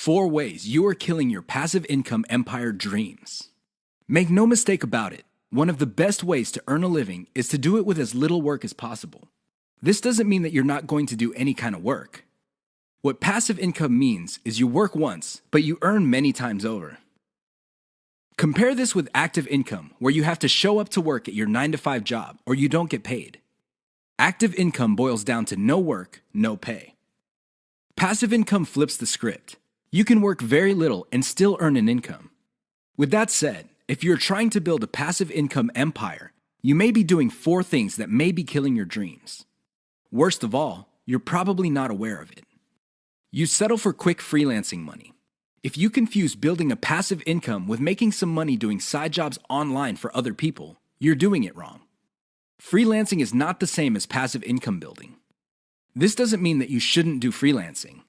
4 ways you are killing your passive income empire dreams. Make no mistake about it, one of the best ways to earn a living is to do it with as little work as possible. This doesn't mean that you're not going to do any kind of work. What passive income means is you work once, but you earn many times over. Compare this with active income, where you have to show up to work at your 9-to-5 job or you don't get paid. Active income boils down to no work, no pay. Passive income flips the script. You can work very little and still earn an income. With that said, if you're trying to build a passive income empire, you may be doing 4 things that may be killing your dreams. Worst of all, you're probably not aware of it. You settle for quick freelancing money. If you confuse building a passive income with making some money doing side jobs online for other people, you're doing it wrong. Freelancing is not the same as passive income building. This doesn't mean that you shouldn't do freelancing.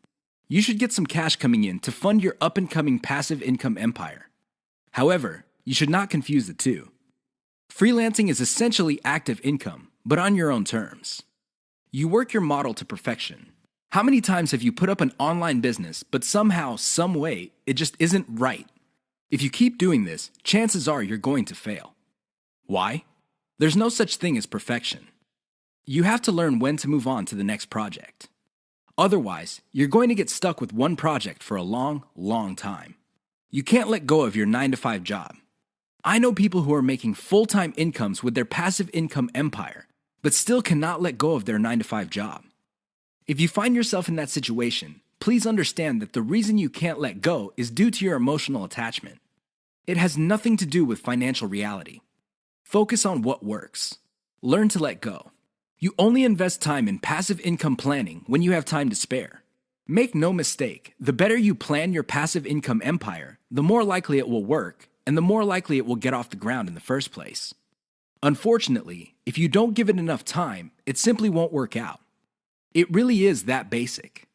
You should get some cash coming in to fund your up-and-coming passive income empire. However, you should not confuse the two. Freelancing is essentially active income, but on your own terms. You work your model to perfection. How many times have you put up an online business, but somehow, some way, it just isn't right? If you keep doing this, chances are you're going to fail. Why? There's no such thing as perfection. You have to learn when to move on to the next project. Otherwise, you're going to get stuck with one project for a long, long time. You can't let go of your 9-to-5 job. I know people who are making full-time incomes with their passive income empire, but still cannot let go of their 9-to-5 job. If you find yourself in that situation, please understand that the reason you can't let go is due to your emotional attachment. It has nothing to do with financial reality. Focus on what works. Learn to let go. You only invest time in passive income planning when you have time to spare. Make no mistake, the better you plan your passive income empire, the more likely it will work, and the more likely it will get off the ground in the first place. Unfortunately, if you don't give it enough time, it simply won't work out. It really is that basic.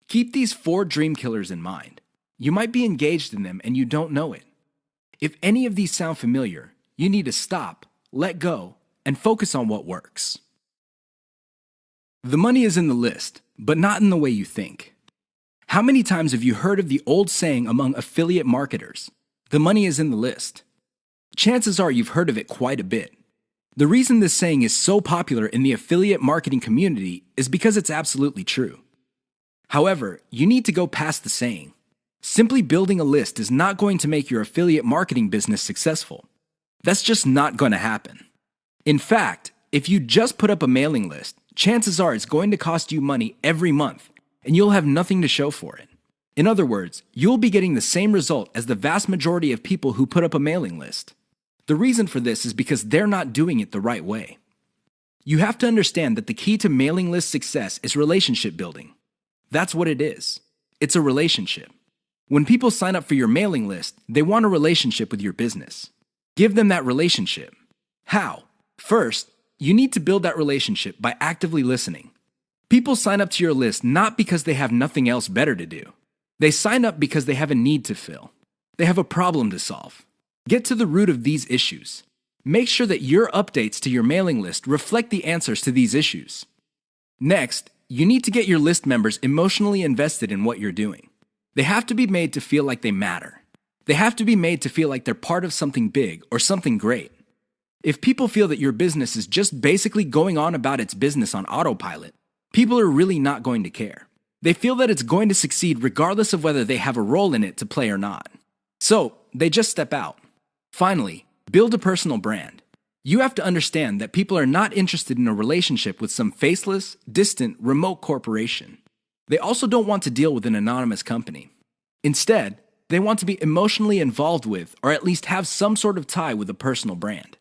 Keep these 4 dream killers in mind. You might be engaged in them and you don't know it. If any of these sound familiar, you need to stop, let go, and focus on what works. The money is in the list, but not in the way you think. How many times have you heard of the old saying among affiliate marketers, "The money is in the list"? Chances are you've heard of it quite a bit. The reason this saying is so popular in the affiliate marketing community is because it's absolutely true. However, you need to go past the saying. Simply building a list is not going to make your affiliate marketing business successful. That's just not going to happen. In fact, if you just put up a mailing list, chances are it's going to cost you money every month, and you'll have nothing to show for it. In other words, you'll be getting the same result as the vast majority of people who put up a mailing list. The reason for this is because they're not doing it the right way. You have to understand that the key to mailing list success is relationship building. That's what it is. It's a relationship. When people sign up for your mailing list, they want a relationship with your business. Give them that relationship. How? First, you need to build that relationship by actively listening. People sign up to your list not because they have nothing else better to do. They sign up because they have a need to fill. They have a problem to solve. Get to the root of these issues. Make sure that your updates to your mailing list reflect the answers to these issues. Next, you need to get your list members emotionally invested in what you're doing. They have to be made to feel like they matter. They have to be made to feel like they're part of something big or something great. If people feel that your business is just basically going on about its business on autopilot, people are really not going to care. They feel that it's going to succeed regardless of whether they have a role in it to play or not. So, they just step out. Finally, build a personal brand. You have to understand that people are not interested in a relationship with some faceless, distant, remote corporation. They also don't want to deal with an anonymous company. Instead, they want to be emotionally involved with, or at least have some sort of tie with a personal brand.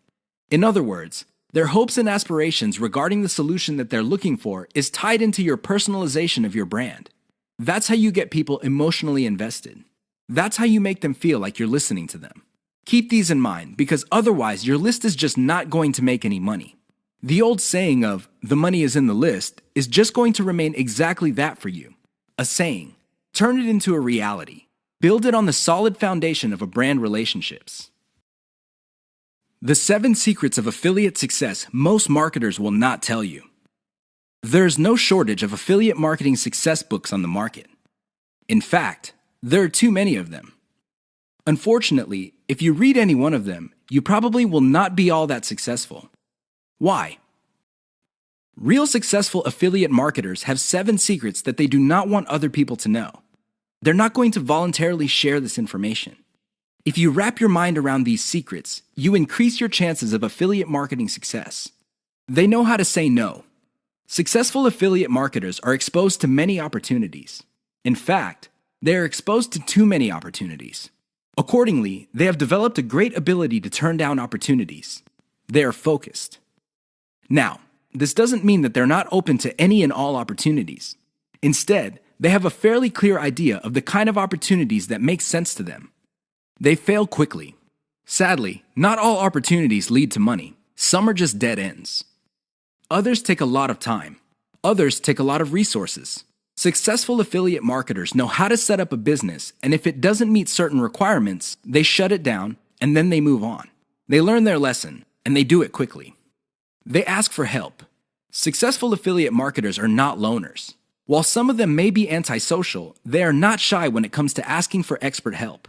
In other words, their hopes and aspirations regarding the solution that they're looking for is tied into your personalization of your brand. That's how you get people emotionally invested. That's how you make them feel like you're listening to them. Keep these in mind, because otherwise your list is just not going to make any money. The old saying of, "the money is in the list," is just going to remain exactly that for you. A saying. Turn it into a reality. Build it on the solid foundation of a brand relationships. The 7 secrets of affiliate success most marketers will not tell you. There is no shortage of affiliate marketing success books on the market. In fact, There are too many of them. Unfortunately, if you read any one of them, you probably will not be all that successful. Why? Real successful affiliate marketers have 7 secrets that they do not want other people to know. They're not going to voluntarily share this information. If you wrap your mind around these secrets, you increase your chances of affiliate marketing success. They know how to say no. Successful affiliate marketers are exposed to many opportunities. In fact, they are exposed to too many opportunities. Accordingly, they have developed a great ability to turn down opportunities. They are focused. Now, this doesn't mean that they're not open to any and all opportunities. Instead, they have a fairly clear idea of the kind of opportunities that make sense to them. They fail quickly. Sadly, not all opportunities lead to money. Some are just dead ends. Others take a lot of time. Others take a lot of resources. Successful affiliate marketers know how to set up a business, and if it doesn't meet certain requirements, they shut it down and then they move on. They learn their lesson, and they do it quickly. They ask for help. Successful affiliate marketers are not loners. While some of them may be antisocial, they are not shy when it comes to asking for expert help.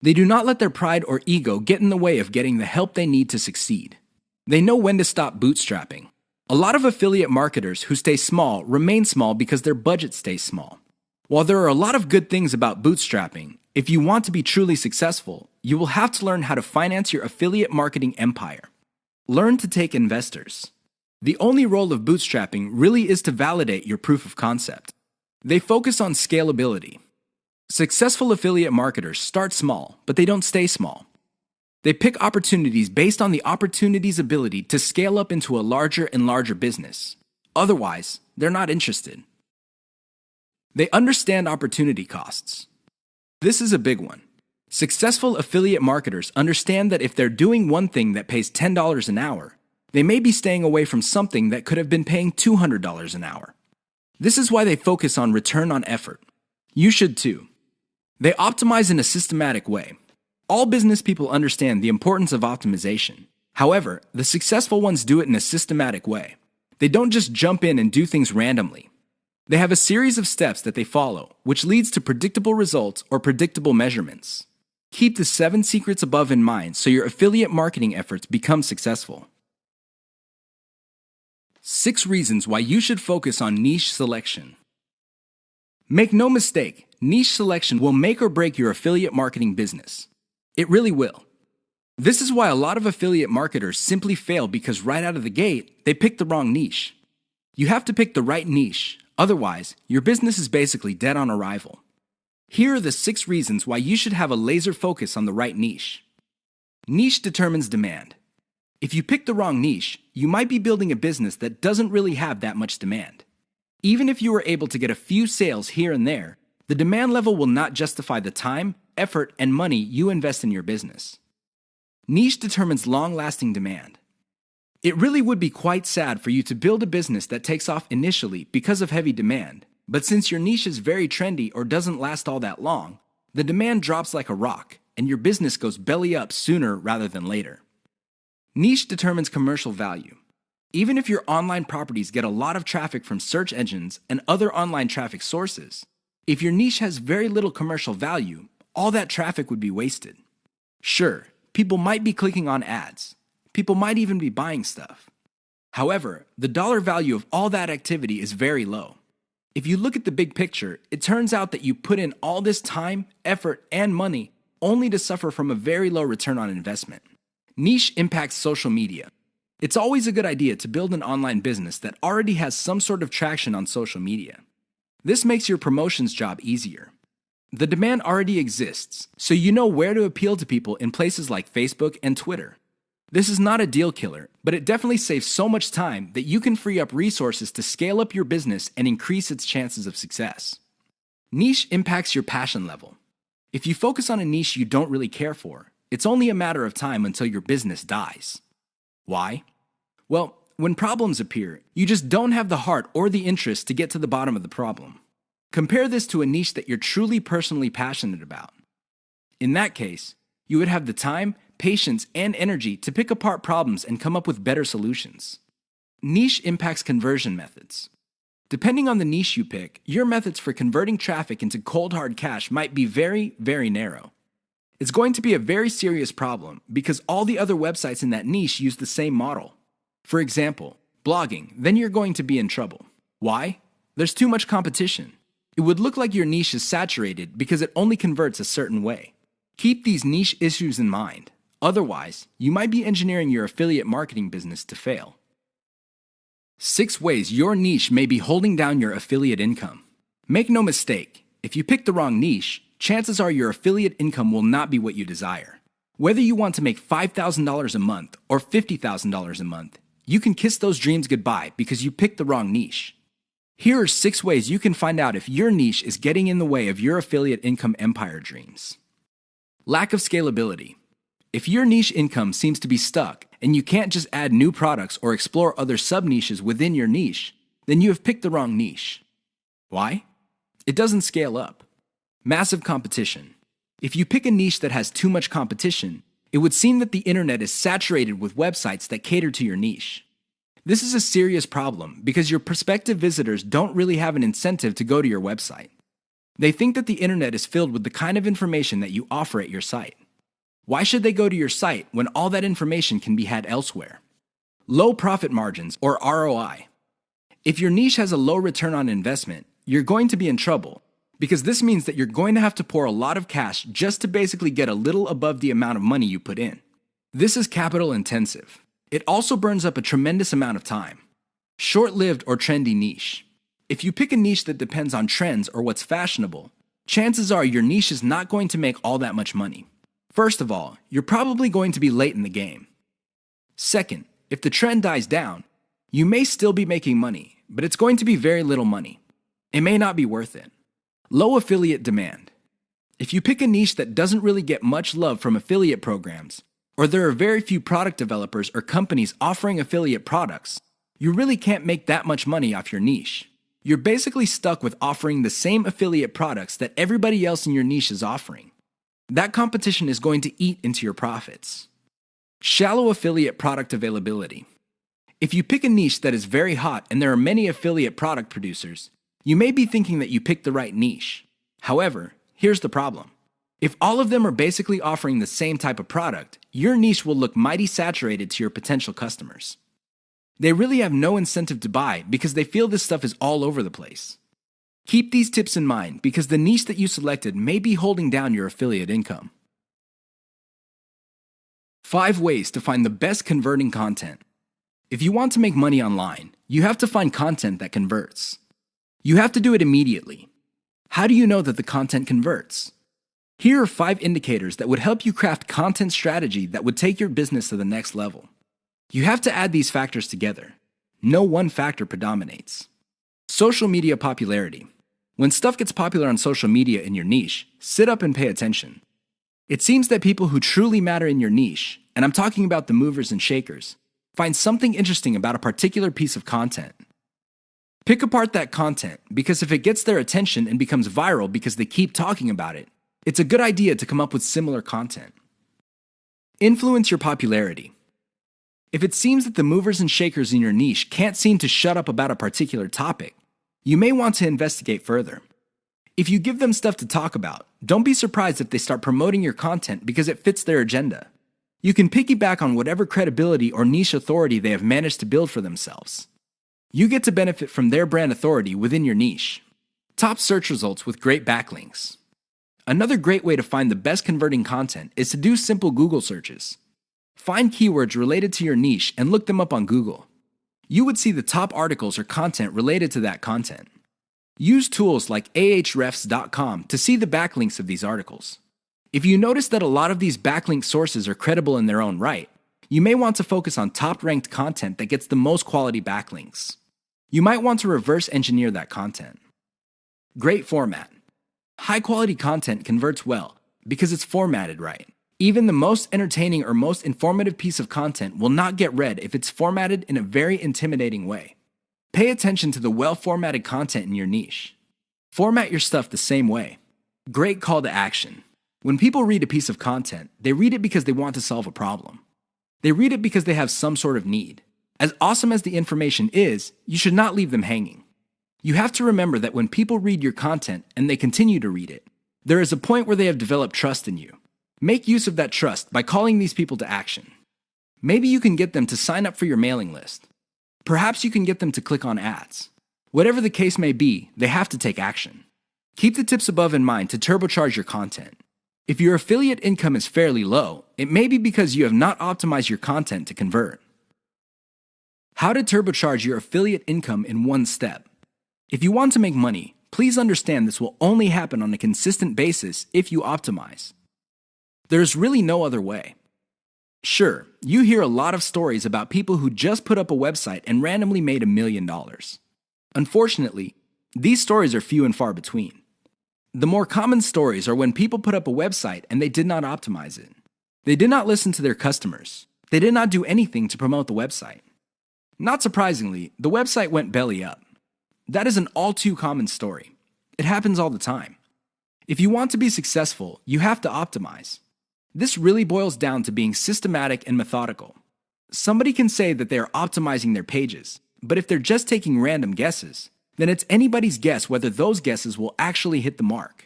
They do not let their pride or ego get in the way of getting the help they need to succeed. They know when to stop bootstrapping. A lot of affiliate marketers who stay small remain small because their budget stays small. While there are a lot of good things about bootstrapping, if you want to be truly successful, you will have to learn how to finance your affiliate marketing empire. Learn to take investors. The only role of bootstrapping really is to validate your proof of concept. They focus on scalability. Successful affiliate marketers start small, but they don't stay small. They pick opportunities based on the opportunity's ability to scale up into a larger and larger business. Otherwise, they're not interested. They understand opportunity costs. This is a big one. Successful affiliate marketers understand that if they're doing one thing that pays $10 an hour, they may be staying away from something that could have been paying $200 an hour. This is why they focus on return on effort. You should too. They optimize in a systematic way. All business people understand the importance of optimization. However, the successful ones do it in a systematic way. They don't just jump in and do things randomly. They have a series of steps that they follow, which leads to predictable results or predictable measurements. Keep the 7 secrets above in mind so your affiliate marketing efforts become successful. 6 reasons why you should focus on niche selection. Make no mistake, niche selection will make or break your affiliate marketing business. It really will. This is why a lot of affiliate marketers simply fail because right out of the gate, they pick the wrong niche. You have to pick the right niche, otherwise, your business is basically dead on arrival. Here are the 6 reasons why you should have a laser focus on the right niche. Niche determines demand. If you pick the wrong niche, you might be building a business that doesn't really have that much demand. Even if you were able to get a few sales here and there, the demand level will not justify the time, effort, and money you invest in your business. Niche determines long-lasting demand. It really would be quite sad for you to build a business that takes off initially because of heavy demand, but since your niche is very trendy or doesn't last all that long, the demand drops like a rock, and your business goes belly up sooner rather than later. Niche determines commercial value. Even if your online properties get a lot of traffic from search engines and other online traffic sources, if your niche has very little commercial value, all that traffic would be wasted. Sure, people might be clicking on ads. People might even be buying stuff. However, the dollar value of all that activity is very low. If you look at the big picture, it turns out that you put in all this time, effort, and money only to suffer from a very low return on investment. Niche impacts social media. It's always a good idea to build an online business that already has some sort of traction on social media. This makes your promotions job easier. The demand already exists, so you know where to appeal to people in places like Facebook and Twitter. This is not a deal killer, but it definitely saves so much time that you can free up resources to scale up your business and increase its chances of success. Niche impacts your passion level. If you focus on a niche you don't really care for, it's only a matter of time until your business dies. Why? Well, when problems appear, you just don't have the heart or the interest to get to the bottom of the problem. Compare this to a niche that you're truly personally passionate about. In that case, you would have the time, patience, and energy to pick apart problems and come up with better solutions. Niche impacts conversion methods. Depending on the niche you pick, your methods for converting traffic into cold hard cash might be very, very narrow. It's going to be a very serious problem because all the other websites in that niche use the same model. For example, blogging, then you're going to be in trouble. Why? There's too much competition. It would look like your niche is saturated because it only converts a certain way. Keep these niche issues in mind. Otherwise, you might be engineering your affiliate marketing business to fail. 6 ways your niche may be holding down your affiliate income. Make no mistake, if you pick the wrong niche, chances are your affiliate income will not be what you desire. Whether you want to make $5,000 a month or $50,000 a month, you can kiss those dreams goodbye because you picked the wrong niche. Here are 6 ways you can find out if your niche is getting in the way of your affiliate income empire dreams. Lack of scalability. If your niche income seems to be stuck and you can't just add new products or explore other sub-niches within your niche, then you have picked the wrong niche. Why? It doesn't scale up. Massive competition. If you pick a niche that has too much competition, it would seem that the internet is saturated with websites that cater to your niche. This is a serious problem because your prospective visitors don't really have an incentive to go to your website. They think that the internet is filled with the kind of information that you offer at your site. Why should they go to your site when all that information can be had elsewhere? Low profit margins, or ROI. If your niche has a low return on investment, you're going to be in trouble because this means that you're going to have to pour a lot of cash just to basically get a little above the amount of money you put in. This is capital intensive. It also burns up a tremendous amount of time. Short-lived or trendy niche. If you pick a niche that depends on trends or what's fashionable, chances are your niche is not going to make all that much money. First of all, you're probably going to be late in the game. Second, if the trend dies down, you may still be making money, but it's going to be very little money. It may not be worth it. Low affiliate demand. If you pick a niche that doesn't really get much love from affiliate programs, or there are very few product developers or companies offering affiliate products, you really can't make that much money off your niche. You're basically stuck with offering the same affiliate products that everybody else in your niche is offering. That competition is going to eat into your profits. Shallow affiliate product availability. If you pick a niche that is very hot and there are many affiliate product producers, you may be thinking that you picked the right niche. However, here's the problem. If all of them are basically offering the same type of product, your niche will look mighty saturated to your potential customers. They really have no incentive to buy because they feel this stuff is all over the place. Keep these tips in mind because the niche that you selected may be holding down your affiliate income. 5 ways to find the best converting content. If you want to make money online, you have to find content that converts. You have to do it immediately. How do you know that the content converts? Here are 5 indicators that would help you craft content strategy that would take your business to the next level. You have to add these factors together. No one factor predominates. Social media popularity. When stuff gets popular on social media in your niche, sit up and pay attention. It seems that people who truly matter in your niche, and I'm talking about the movers and shakers, find something interesting about a particular piece of content. Pick apart that content because if it gets their attention and becomes viral because they keep talking about it, it's a good idea to come up with similar content. Influence your popularity. If it seems that the movers and shakers in your niche can't seem to shut up about a particular topic, you may want to investigate further. If you give them stuff to talk about, don't be surprised if they start promoting your content because it fits their agenda. You can piggyback on whatever credibility or niche authority they have managed to build for themselves. You get to benefit from their brand authority within your niche. Top search results with great backlinks. Another great way to find the best converting content is to do simple Google searches. Find keywords related to your niche and look them up on Google. You would see the top articles or content related to that content. Use tools like ahrefs.com to see the backlinks of these articles. If you notice that a lot of these backlink sources are credible in their own right, you may want to focus on top-ranked content that gets the most quality backlinks. You might want to reverse engineer that content. Great format. High-quality content converts well because it's formatted right. Even the most entertaining or most informative piece of content will not get read if it's formatted in a very intimidating way. Pay attention to the well-formatted content in your niche. Format your stuff the same way. Great call to action. When people read a piece of content, they read it because they want to solve a problem. They read it because they have some sort of need. As awesome as the information is, you should not leave them hanging. You have to remember that when people read your content and they continue to read it, there is a point where they have developed trust in you. Make use of that trust by calling these people to action. Maybe you can get them to sign up for your mailing list. Perhaps you can get them to click on ads. Whatever the case may be, they have to take action. Keep the tips above in mind to turbocharge your content. If your affiliate income is fairly low, it may be because you have not optimized your content to convert. How to turbocharge your affiliate income in one step. If you want to make money, please understand this will only happen on a consistent basis if you optimize. There is really no other way. Sure, you hear a lot of stories about people who just put up a website and randomly made $1 million. Unfortunately, these stories are few and far between. The more common stories are when people put up a website and they did not optimize it. They did not listen to their customers. They did not do anything to promote the website. Not surprisingly, the website went belly up. That is an all too common story. It happens all the time. If you want to be successful, you have to optimize. This really boils down to being systematic and methodical. Somebody can say that they are optimizing their pages, but if they're just taking random guesses, then it's anybody's guess whether those guesses will actually hit the mark.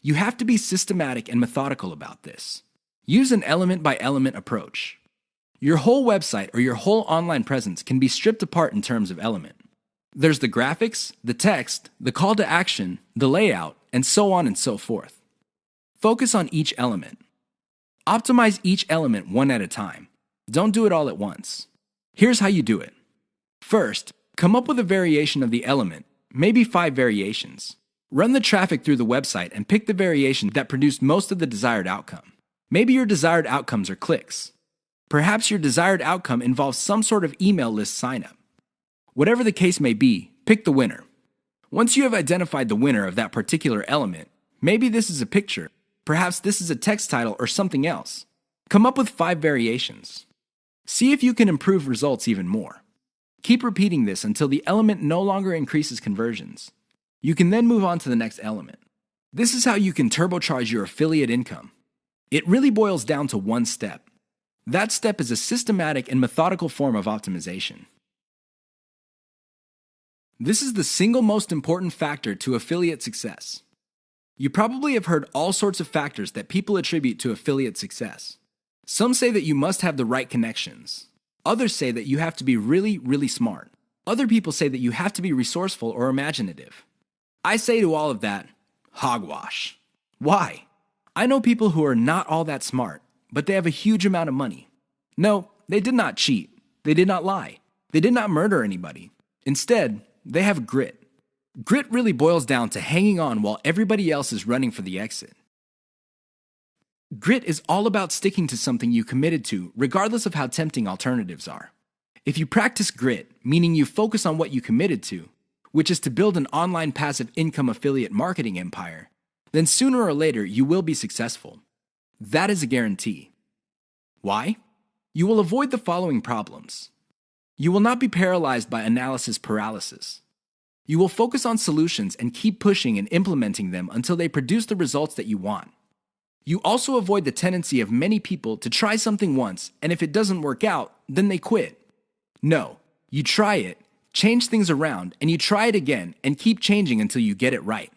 You have to be systematic and methodical about this. Use an element-by-element approach. Your whole website or your whole online presence can be stripped apart in terms of element. There's the graphics, the text, the call to action, the layout, and so on and so forth. Focus on each element. Optimize each element one at a time. Don't do it all at once. Here's how you do it. First, come up with a variation of the element, maybe 5 variations. Run the traffic through the website and pick the variation that produced most of the desired outcome. Maybe your desired outcomes are clicks. Perhaps your desired outcome involves some sort of email list signup. Whatever the case may be, pick the winner. Once you have identified the winner of that particular element, maybe this is a picture, perhaps this is a text title or something else. Come up with 5 variations. See if you can improve results even more. Keep repeating this until the element no longer increases conversions. You can then move on to the next element. This is how you can turbocharge your affiliate income. It really boils down to one step. That step is a systematic and methodical form of optimization. This is the single most important factor to affiliate success. You probably have heard all sorts of factors that people attribute to affiliate success. Some say that you must have the right connections. Others say that you have to be really, really smart. Other people say that you have to be resourceful or imaginative. I say to all of that, hogwash. Why? I know people who are not all that smart, but they have a huge amount of money. No, they did not cheat. They did not lie. They did not murder anybody. Instead, they have grit. Grit really boils down to hanging on while everybody else is running for the exit. Grit is all about sticking to something you committed to, regardless of how tempting alternatives are. If you practice grit, meaning you focus on what you committed to, which is to build an online passive income affiliate marketing empire, then sooner or later you will be successful. That is a guarantee. Why? You will avoid the following problems. You will not be paralyzed by analysis paralysis. You will focus on solutions and keep pushing and implementing them until they produce the results that you want. You also avoid the tendency of many people to try something once, and if it doesn't work out, then they quit. No, you try it, change things around, and you try it again and keep changing until you get it right.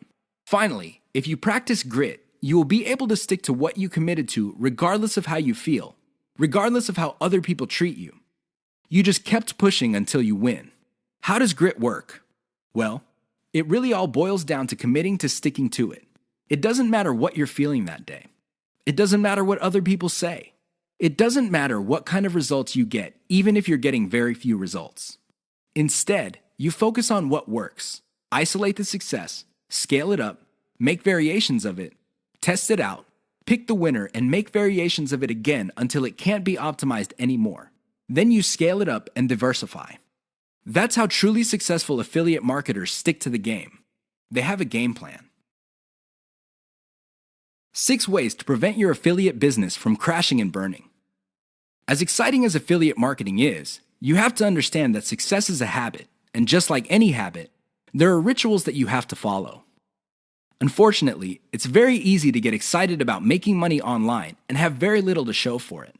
Finally, if you practice grit, you will be able to stick to what you committed to regardless of how you feel, regardless of how other people treat you. You just kept pushing until you win. How does grit work? Well, it really all boils down to committing to sticking to it. It doesn't matter what you're feeling that day. It doesn't matter what other people say. It doesn't matter what kind of results you get, even if you're getting very few results. Instead, you focus on what works. Isolate the success, scale it up, make variations of it, test it out, pick the winner, and make variations of it again until it can't be optimized anymore. Then you scale it up and diversify. That's how truly successful affiliate marketers stick to the game. They have a game plan. 6 ways to prevent your affiliate business from crashing and burning. As exciting as affiliate marketing is, you have to understand that success is a habit, and just like any habit, there are rituals that you have to follow. Unfortunately, it's very easy to get excited about making money online and have very little to show for it.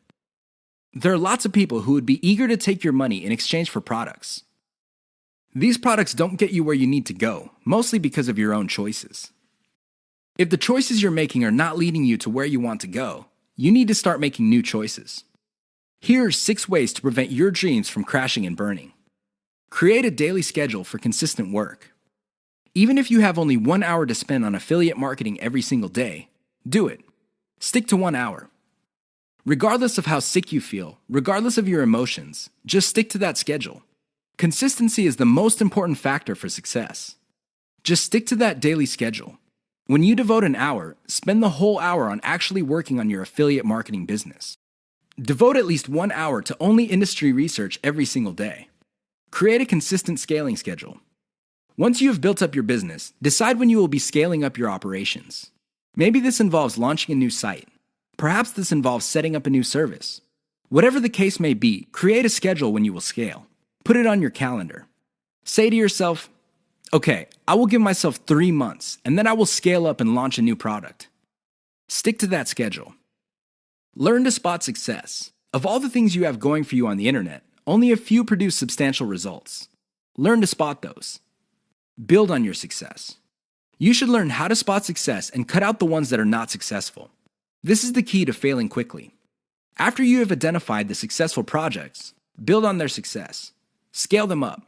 There are lots of people who would be eager to take your money in exchange for products. These products don't get you where you need to go, mostly because of your own choices. If the choices you're making are not leading you to where you want to go, you need to start making new choices. Here are 6 ways to prevent your dreams from crashing and burning. Create a daily schedule for consistent work. Even if you have only 1 hour to spend on affiliate marketing every single day, do it. Stick to 1 hour. Regardless of how sick you feel, regardless of your emotions, just stick to that schedule. Consistency is the most important factor for success. Just stick to that daily schedule. When you devote an hour, spend the whole hour on actually working on your affiliate marketing business. Devote at least 1 hour to only industry research every single day. Create a consistent scaling schedule. Once you have built up your business, decide when you will be scaling up your operations. Maybe this involves launching a new site. Perhaps this involves setting up a new service. Whatever the case may be, create a schedule when you will scale. Put it on your calendar. Say to yourself, okay, I will give myself 3 months, and then I will scale up and launch a new product. Stick to that schedule. Learn to spot success. Of all the things you have going for you on the internet, only a few produce substantial results. Learn to spot those. Build on your success. You should learn how to spot success and cut out the ones that are not successful. This is the key to failing quickly. After you have identified the successful projects, build on their success. Scale them up.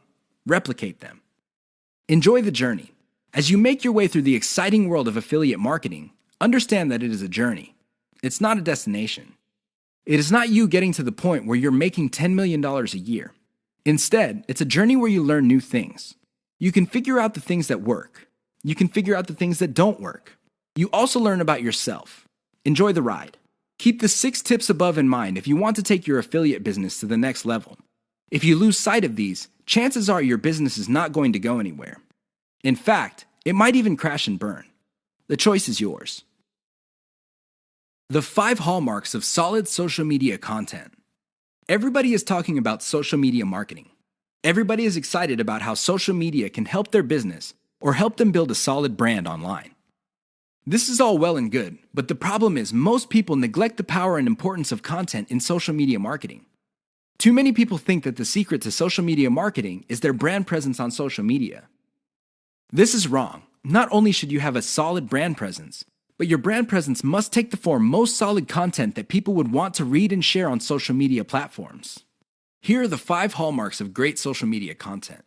Replicate them. Enjoy the journey. As you make your way through the exciting world of affiliate marketing, understand that it is a journey. It's not a destination. It is not you getting to the point where you're making $10 million a year. Instead, it's a journey where you learn new things. You can figure out the things that work. You can figure out the things that don't work. You also learn about yourself. Enjoy the ride. Keep the 6 tips above in mind if you want to take your affiliate business to the next level. If you lose sight of these, chances are your business is not going to go anywhere. In fact, it might even crash and burn. The choice is yours. The 5 hallmarks of solid social media content. Everybody is talking about social media marketing. Everybody is excited about how social media can help their business or help them build a solid brand online. This is all well and good, but the problem is most people neglect the power and importance of content in social media marketing. Too many people think that the secret to social media marketing is their brand presence on social media. This is wrong. Not only should you have a solid brand presence, but your brand presence must take the form most solid content that people would want to read and share on social media platforms. Here are the 5 hallmarks of great social media content.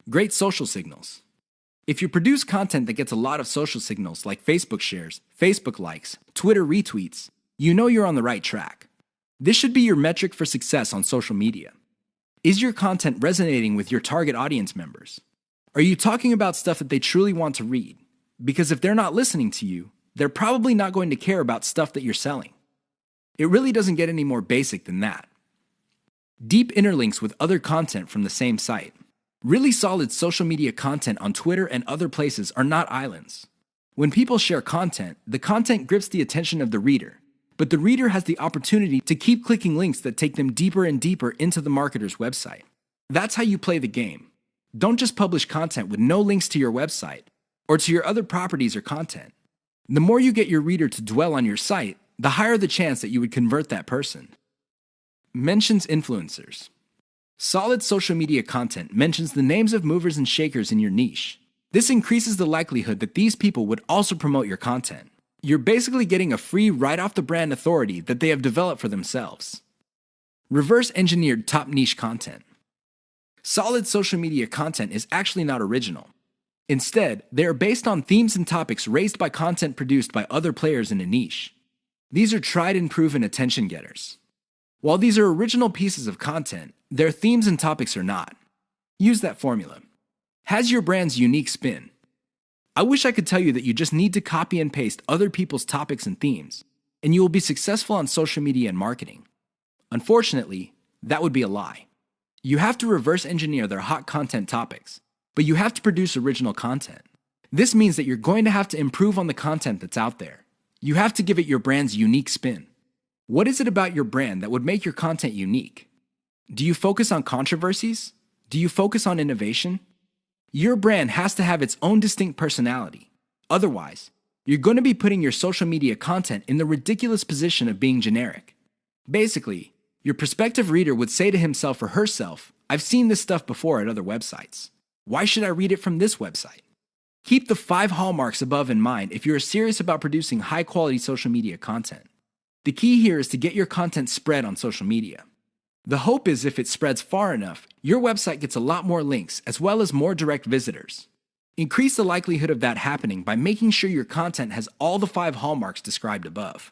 Great social signals. If you produce content that gets a lot of social signals like Facebook shares, Facebook likes, Twitter retweets, you know you're on the right track. This should be your metric for success on social media. Is your content resonating with your target audience members? Are you talking about stuff that they truly want to read? Because if they're not listening to you, they're probably not going to care about stuff that you're selling. It really doesn't get any more basic than that. Deep interlinks with other content from the same site. Really solid social media content on Twitter and other places are not islands. When people share content, the content grips the attention of the reader, but the reader has the opportunity to keep clicking links that take them deeper and deeper into the marketer's website. That's how you play the game. Don't just publish content with no links to your website or to your other properties or content. The more you get your reader to dwell on your site, the higher the chance that you would convert that person. Mentions influencers. Solid social media content mentions the names of movers and shakers in your niche. This increases the likelihood that these people would also promote your content. You're basically getting a free right-off-the-brand authority that they have developed for themselves. Reverse-engineered top niche content. Solid social media content is actually not original. Instead, they are based on themes and topics raised by content produced by other players in a niche. These are tried and proven attention getters. While these are original pieces of content, their themes and topics are not. Use that formula. Has your brand's unique spin. I wish I could tell you that you just need to copy and paste other people's topics and themes, and you will be successful on social media and marketing. Unfortunately, that would be a lie. You have to reverse engineer their hot content topics, but you have to produce original content. This means that you're going to have to improve on the content that's out there. You have to give it your brand's unique spin. What is it about your brand that would make your content unique? Do you focus on controversies? Do you focus on innovation? Your brand has to have its own distinct personality. Otherwise, you're going to be putting your social media content in the ridiculous position of being generic. Basically, your prospective reader would say to himself or herself, I've seen this stuff before at other websites. Why should I read it from this website? Keep the 5 hallmarks above in mind if you're serious about producing high-quality social media content. The key here is to get your content spread on social media. The hope is if it spreads far enough, your website gets a lot more links as well as more direct visitors. Increase the likelihood of that happening by making sure your content has all the 5 hallmarks described above.